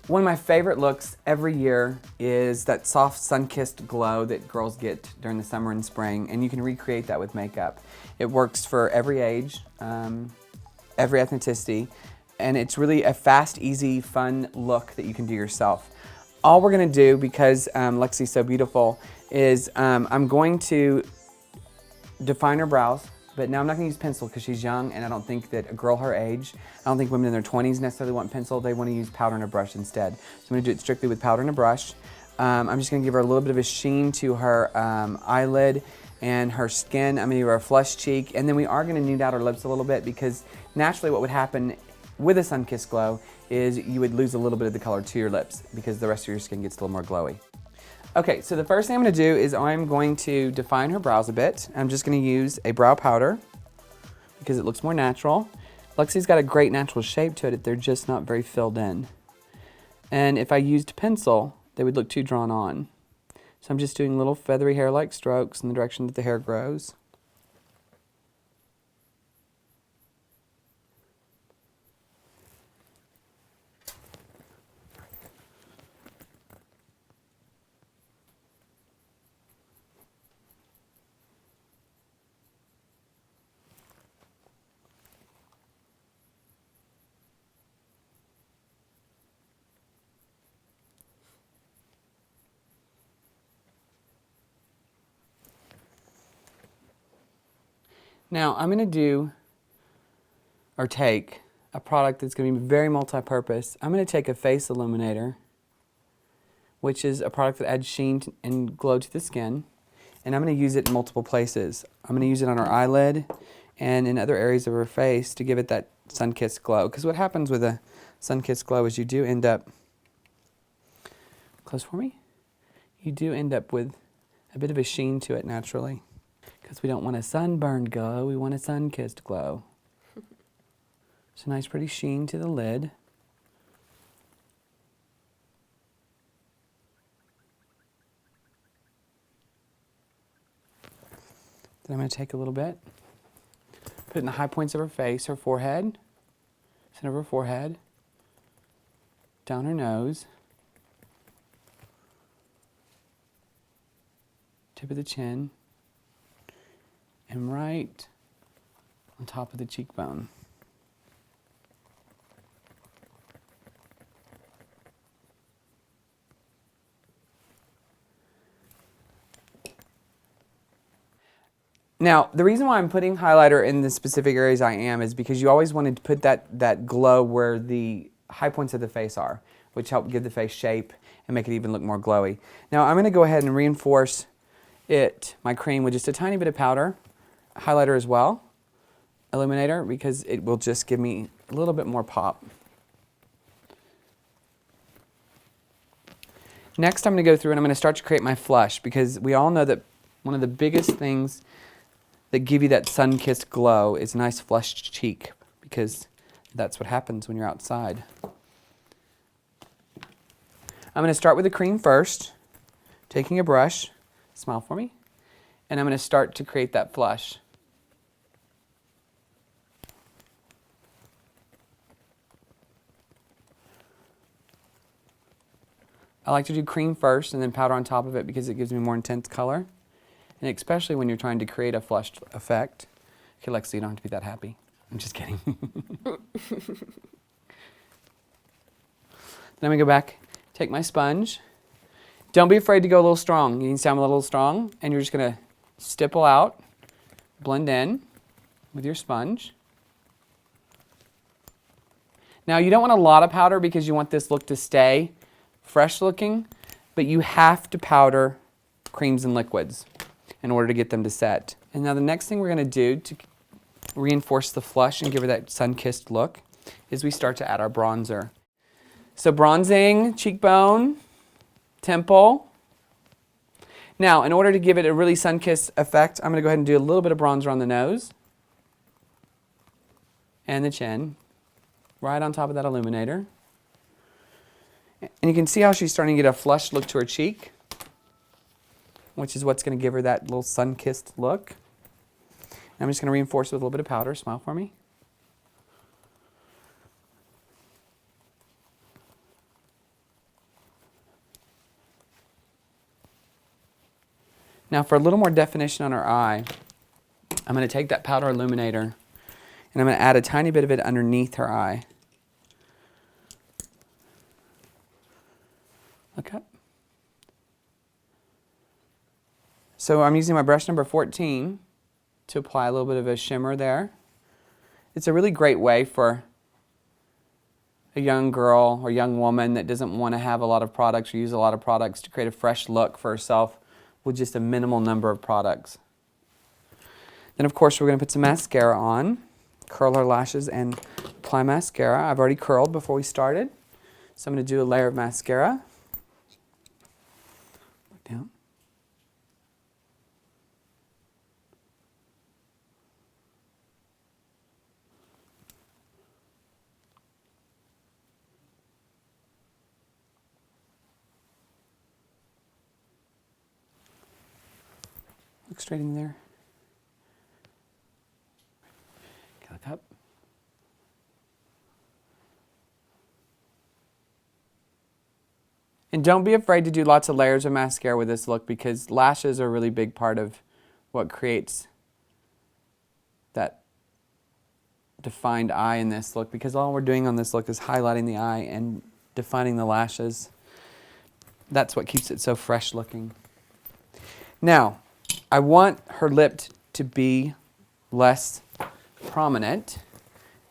One of my favorite looks every year is that soft sun-kissed glow that girls get during the summer and spring, and you can recreate that with makeup. It works for every age, every ethnicity, and it's really a fast, easy, fun look that you can do yourself. All we're gonna do, because Lexi's so beautiful, is I'm going to define her brows. But now I'm not going to use pencil because she's young, and I don't think that a girl her age, I don't think women in their 20s necessarily want pencil. They want to use powder and a brush instead. So I'm going to do it strictly with powder and a brush. I'm just going to give her a little bit of a sheen to her eyelid and her skin. I'm going to give her a flush cheek, and then we are going to nude out her lips a little bit, because naturally what would happen with a sun-kissed glow is you would lose a little bit of the color to your lips because the rest of your skin gets a little more glowy. Okay, so the first thing I'm going to do is I'm going to define her brows a bit. I'm just going to use a brow powder because it looks more natural. Lexi's got a great natural shape to it, they're just not very filled in. And if I used pencil, they would look too drawn on. So I'm just doing little feathery hair-like strokes in the direction that the hair grows. Now I'm going to do, or take, a product that's going to be very multi-purpose. I'm going to take a face illuminator, which is a product that adds sheen and glow to the skin, and I'm going to use it in multiple places. I'm going to use it on her eyelid and in other areas of her face to give it that sun-kissed glow. Because what happens with a sun-kissed glow is you do end up, close for me, you do end up with a bit of a sheen to it naturally. Because we don't want a sunburned glow, we want a sun-kissed glow. It's a nice pretty sheen to the lid. Then I'm going to take a little bit, put it in the high points of her face, her forehead, center of her forehead, down her nose, tip of the chin, and right on top of the cheekbone. Now, the reason why I'm putting highlighter in the specific areas I am is because you always wanted to put that glow where the high points of the face are, which help give the face shape and make it even look more glowy. Now, I'm going to go ahead and reinforce my cream with just a tiny bit of powder, highlighter as well, illuminator, because it will just give me a little bit more pop. Next, I'm going to go through and I'm going to start to create my flush, because we all know that one of the biggest things that give you that sun-kissed glow is a nice flushed cheek, because that's what happens when you're outside. I'm going to start with the cream first, taking a brush, smile for me, and I'm going to start to create that flush. I like to do cream first and then powder on top of it because it gives me more intense color. And especially when you're trying to create a flushed effect. Okay, Lexi, you don't have to be that happy. I'm just kidding. Then I'm going to go back, take my sponge. Don't be afraid to go a little strong. You can see I'm a little strong, and you're just going to stipple out, blend in with your sponge. Now, you don't want a lot of powder because you want this look to stay fresh looking, but you have to powder creams and liquids in order to get them to set. And now the next thing we're going to do to reinforce the flush and give her that sun-kissed look is we start to add our bronzer. So bronzing, cheekbone, temple. Now, in order to give it a really sun-kissed effect, I'm going to go ahead and do a little bit of bronzer on the nose and the chin, right on top of that illuminator. And you can see how she's starting to get a flushed look to her cheek, which is what's going to give her that little sun-kissed look. And I'm just going to reinforce it with a little bit of powder. Smile for me. Now for a little more definition on her eye, I'm going to take that powder illuminator and I'm going to add a tiny bit of it underneath her eye. Look up. So I'm using my brush number 14 to apply a little bit of a shimmer there. It's a really great way for a young girl or young woman that doesn't want to have a lot of products or use a lot of products to create a fresh look for herself with just a minimal number of products. Then of course we're going to put some mascara on, curl our lashes and apply mascara. I've already curled before we started, so I'm going to do a layer of mascara. Look down. Look straight in there. Okay, look up. And don't be afraid to do lots of layers of mascara with this look, because lashes are a really big part of what creates that defined eye in this look, because all we're doing on this look is highlighting the eye and defining the lashes. That's what keeps it so fresh looking. Now, I want her lip to be less prominent,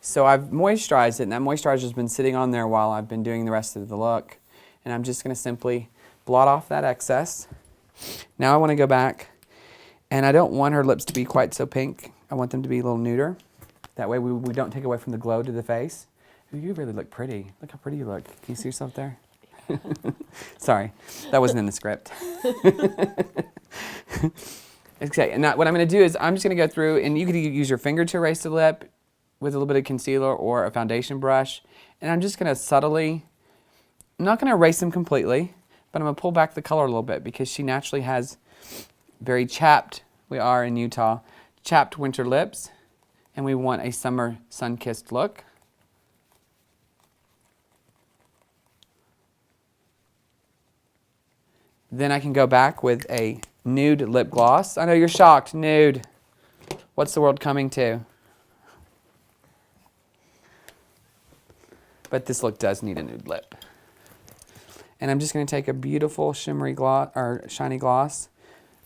so I've moisturized it, and that moisturizer has been sitting on there while I've been doing the rest of the look. And I'm just going to simply blot off that excess. Now I want to go back, and I don't want her lips to be quite so pink. I want them to be a little nuder. That way we don't take away from the glow to the face. Ooh, you really look pretty. Look how pretty you look. Can you see yourself there? Sorry, that wasn't in the script. Okay, and now what I'm going to do is I'm just going to go through, and you could use your finger to erase the lip with a little bit of concealer or a foundation brush. And I'm just going to subtly, I'm not going to erase them completely, but I'm going to pull back the color a little bit, because she naturally has very chapped, we are in Utah, chapped winter lips, and we want a summer sun-kissed look. Then I can go back with a nude lip gloss. I know you're shocked, nude. What's the world coming to? But this look does need a nude lip. And I'm just going to take a beautiful shimmery gloss, or shiny gloss,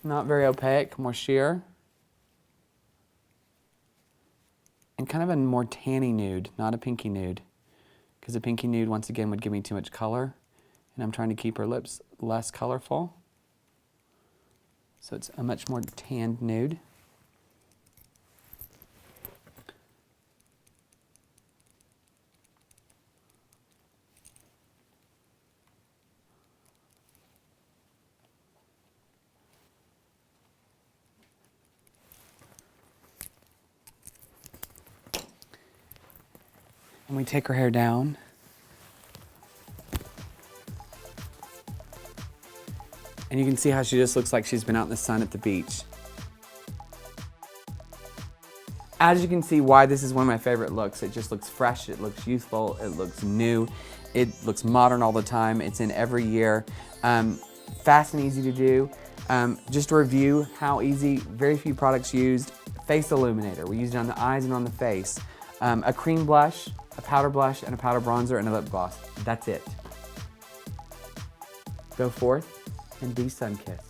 not very opaque, more sheer. And kind of a more tanny nude, not a pinky nude. Because a pinky nude, once again, would give me too much color. And I'm trying to keep her lips less colorful. So it's a much more tanned nude. And we take her hair down. And you can see how she just looks like she's been out in the sun at the beach. As you can see, why this is one of my favorite looks. It just looks fresh, it looks youthful, it looks new, it looks modern all the time. It's in every year. Fast and easy to do. Just to review how easy, very few products used. Face illuminator, we used it on the eyes and on the face. A cream blush, a powder blush, and a powder bronzer, and a lip gloss. That's it. Go forth and be sun-kissed.